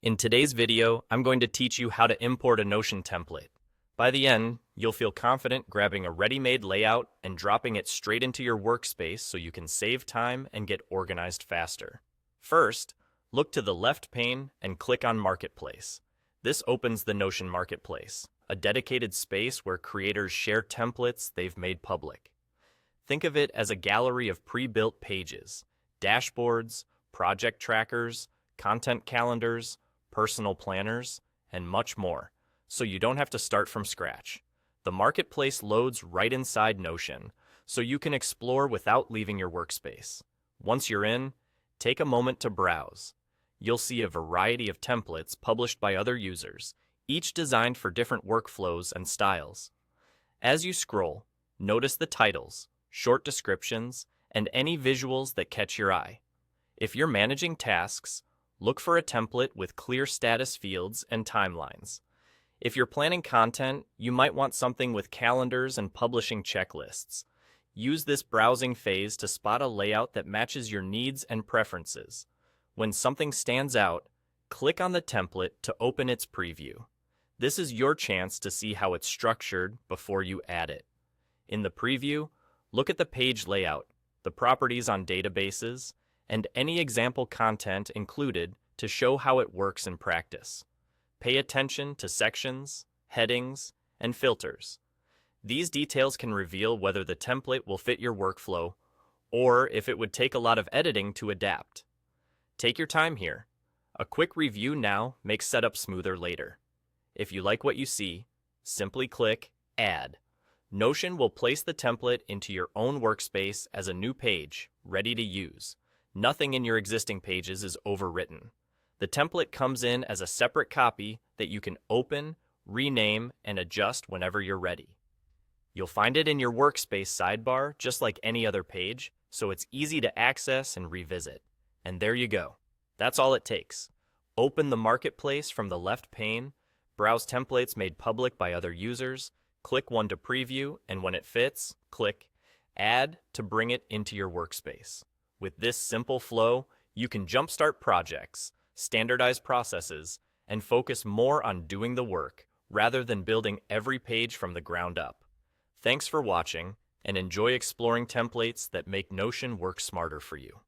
In today's video, I'm going to teach you how to import a Notion template. By the end, you'll feel confident grabbing a ready-made layout and dropping it straight into your workspace so you can save time and get organized faster. First, look to the left pane and click on Marketplace. This opens the Notion Marketplace, a dedicated space where creators share templates they've made public. Think of it as a gallery of pre-built pages, dashboards, project trackers, content calendars, personal planners, and much more, so you don't have to start from scratch. The marketplace loads right inside Notion, so you can explore without leaving your workspace. Once you're in, take a moment to browse. You'll see a variety of templates published by other users, each designed for different workflows and styles. As you scroll, notice the titles, short descriptions, and any visuals that catch your eye. If you're managing tasks, look for a template with clear status fields and timelines. If you're planning content, you might want something with calendars and publishing checklists. Use this browsing phase to spot a layout that matches your needs and preferences. When something stands out, click on the template to open its preview. This is your chance to see how it's structured before you add it. In the preview, look at the page layout, the properties on databases, and any example content included to show how it works in practice. Pay attention to sections, headings, and filters. These details can reveal whether the template will fit your workflow or if it would take a lot of editing to adapt. Take your time here. A quick review now makes setup smoother later. If you like what you see, simply click Add. Notion will place the template into your own workspace as a new page, ready to use. Nothing in your existing pages is overwritten. The template comes in as a separate copy that you can open, rename, and adjust whenever you're ready. You'll find it in your workspace sidebar just like any other page, so it's easy to access and revisit. And there you go. That's all it takes. Open the marketplace from the left pane, browse templates made public by other users, click one to preview, and when it fits, click Add to bring it into your workspace. With this simple flow, you can jumpstart projects, standardize processes, and focus more on doing the work rather than building every page from the ground up. Thanks for watching, and enjoy exploring templates that make Notion work smarter for you.